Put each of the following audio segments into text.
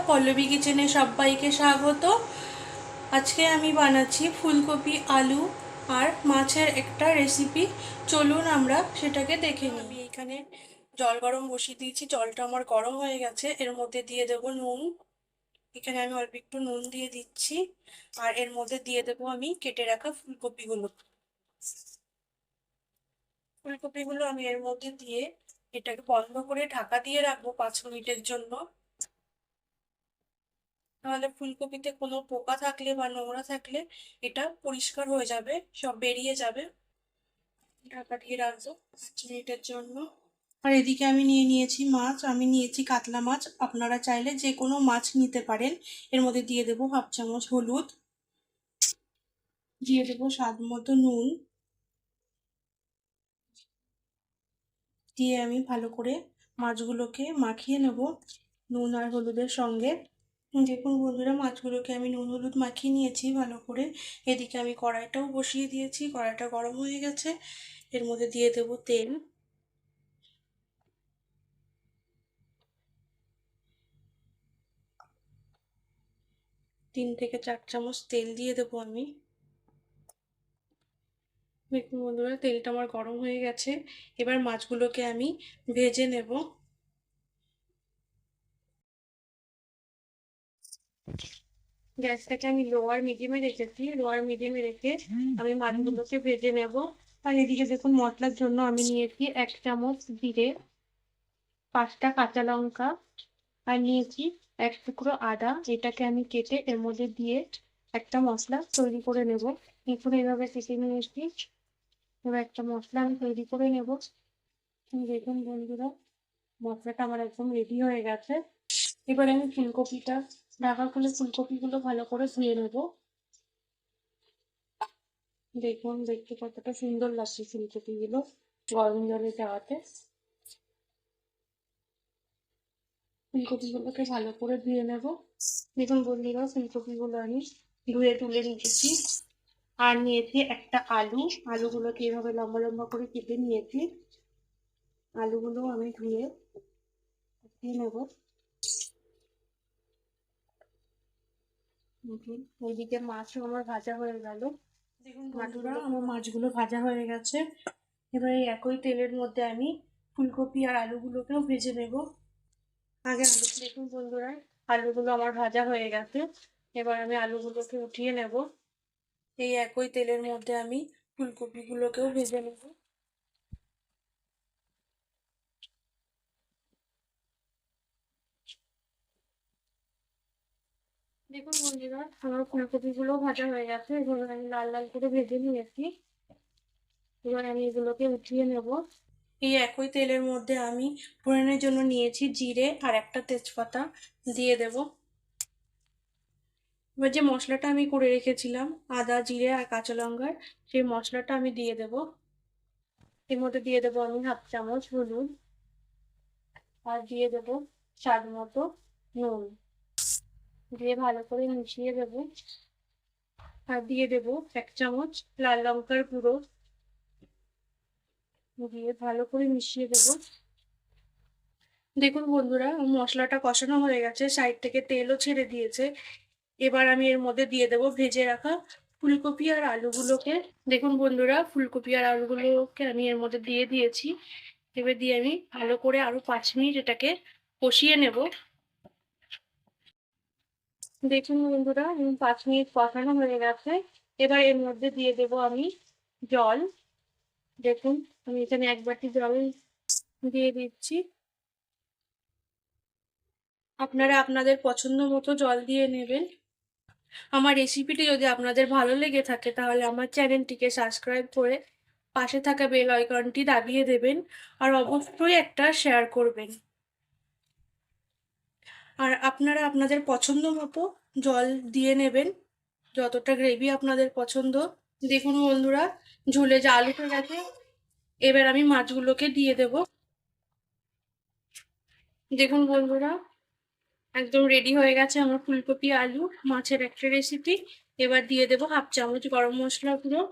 পল্লবী কিচেনে সবাইকে স্বাগত। আজকে আমি বানাচ্ছি ফুলকপি আলু আর মাছের একটা রেসিপি। চলুন আমরা সেটাকে দেখে নিই। আমি এখানে জল গরম বসিয়ে দিয়েছি, জলটা আমার গরম হয়ে গেছে। এর মধ্যে দিয়ে দেবো নুন। এখানে আমি অল্প একটু নুন দিয়ে দিচ্ছি, আর এর মধ্যে দিয়ে দেবো আমি কেটে রাখা ফুলকপিগুলো। ফুলকপিগুলো আমি এর মধ্যে দিয়ে এটাকে বন্ধ করে ঢাকা দিয়ে রাখবো 5 মিনিটের জন্য। তাহলে ফুলকপিতে কোনো পোকা থাকলে বা নোংরা থাকলে এটা পরিষ্কার হয়ে যাবে, সব বেরিয়ে যাবে। ঢাকা দিয়ে রাখবো 5 মিনিটের জন্য। আর এদিকে আমি নিয়ে নিয়েছি মাছ, আমি নিয়েছি কাতলা মাছ। আপনারা চাইলে যে কোনো মাছ নিতে পারেন। এর মধ্যে দিয়ে দেবো 1/2 চামচ হলুদ, দিয়ে দেবো স্বাদ মতো নুন, দিয়ে আমি ভালো করে মাছগুলোকে মাখিয়ে নেব নুন আর হলুদের সঙ্গে। দেখুন বন্ধুরা, মাছগুলোকে আমি নুন হলুদ মাখিয়ে নিয়েছি ভালো করে। এদিকে আমি কড়াইটাও বসিয়ে দিয়েছি, কড়াইটা গরম হয়ে গেছে। এর মধ্যে দিয়ে দেব তেল। 3 থেকে 4 চামচ তেল দিয়ে দেবো আমি। দেখুন বন্ধুরা, তেলটা আমার গরম হয়ে গেছে। এবার মাছগুলোকে আমি ভেজে নেব। গ্যাসটাকে আমি লোয়ার মিডিয়ামে রেখেছি, লোয়ার মিডিয়ামে রেখে আমি মাছগুলোকে ভেজে নেব। আর এদিকে দেখুন মশলার জন্য আমি নিয়েছি 1 চামচ জিরে, 5টা কাঁচা লঙ্কা, আর নিয়েছি 1 টুকরো আদা। এটাকে আমি কেটে এর মধ্যে দিয়ে একটা মশলা তৈরি করে নেব। এখন এইভাবে কেটে নিয়েছি, এবার একটা মশলা আমি তৈরি করে নেব। দেখুন বন্ধুরা, মশলাটা আমার একদম রেডি হয়ে গেছে। এবার আমি ফুলকপিটা ঢাকা খুলে ফুলকপিগুলো ভালো করে ধুয়ে নেব। দেখুন দেখতে কতটা সুন্দর লাগছে ফুলকপিগুলো গরম জলে দেওয়াতে। ফুলকপিগুলোকে ভালো করে ধুয়ে নেব। দেখুন বন্ধুরা, ফুলকপিগুলো আমি ধুয়ে তুলে নিয়েছি। আর নিয়েছি একটা আলু, আলুগুলোকে এভাবে লম্বা লম্বা করে কেটে নিয়েছি। আলুগুলো আমি ধুয়ে নেব। ওইদিকে মাছও আমার ভাজা হয়ে গেল। দেখুন বন্ধুরা, আমার মাছগুলো ভাজা হয়ে গেছে। এবার এই একই তেলের মধ্যে আমি ফুলকপি আর আলুগুলোকেও ভেজে নেব। আগে আলু, দেখুন বন্ধুরা, আলুগুলো আমার ভাজা হয়ে গেছে। এবার আমি আলুগুলোকে উঠিয়ে নেব। এই একই তেলের মধ্যে আমি ফুলকপিগুলোকেও ভেজে নেব। দেখুন বন্ধুরা, আমার ফুলকপিগুলো ভাজা হয়ে গেছে। এগুলো আমি লাল লাল করে ভেজে নিয়েছি। এবার আমি এগুলোকে উঠিয়ে নেব। এই একই তেলের মধ্যে আমি ফোড়নের জন্য নিয়েছি জিরে আর একটা তেজপাতা, দিয়ে দেব। এবার যে মশলাটা আমি করে রেখেছিলাম আদা জিরে আর কাঁচা লঙ্কার, সেই মশলাটা আমি দিয়ে দেব। এর মধ্যে দিয়ে দেবো আমি 1/2 চামচ হলুদ, আর দিয়ে দেবো স্বাদ মতো নুন, দিয়ে ভালো করে মিশিয়ে দেব। আর দিয়ে দেবো 1 চামচ লাল লঙ্কার গুঁড়ো, দিয়ে ভালো করে মিশিয়ে দেব। দেখুন বন্ধুরা, মশলাটা কষানো হয়ে গেছে, সাইড থেকে তেলও ছেড়ে দিয়েছে। এবার আমি এর মধ্যে দিয়ে দেবো ভেজে রাখা ফুলকপি আর আলুগুলোকে। দেখুন বন্ধুরা, ফুলকপি আর আলুগুলোকে আমি এর মধ্যে দিয়ে দিয়েছি। এবার দিয়ে আমি ভালো করে আরো 5 মিনিট এটাকে কষিয়ে নেব। দেখুন বন্ধুরা, 5 মিনিট কষানো হয়ে গেছে। এবার এর মধ্যে দিয়ে দেব আমি জল। দেখুন আমি এখানে 1 বাটি জল দিয়ে দিচ্ছি। আপনারা আপনাদের পছন্দ মতো জল দিয়ে নেবেন। আমার রেসিপিটি যদি আপনাদের ভালো লেগে থাকে তাহলে আমার চ্যানেলটিকে সাবস্ক্রাইব করে পাশে থাকা বেল আইকনটি দাবিয়ে দেবেন, আর অবশ্যই একটা শেয়ার করবেন। আর আপনারা আপনাদের পছন্দ মতো জল দিয়ে নেবেন, যতটা গ্রেভি আপনাদের পছন্দ। দেখুন বন্ধুরা, ঝোলে জাল উঠে গেছে। এবার আমি মাছগুলোকে দিয়ে দেব। দেখুন বন্ধুরা, একদম রেডি হয়ে গেছে আমার ফুলকপি আলু মাছের একটা রেসিপি। এবার দিয়ে দেবো 1/2 চামচ গরম মশলা গুঁড়ো।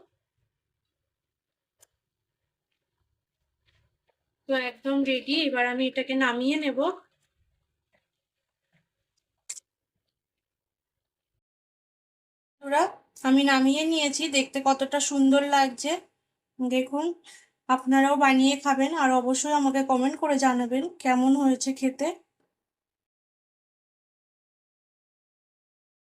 তো একদম রেডি। এবার আমি এটাকে নামিয়ে নেব। বন্ধুরা, আমি নামিয়ে নিয়েছি, দেখতে কতটা সুন্দর লাগছে দেখুন। আপনারাও বানিয়ে খাবেন আর অবশ্যই আমাকে কমেন্ট করে জানাবেন কেমন হয়েছে খেতে।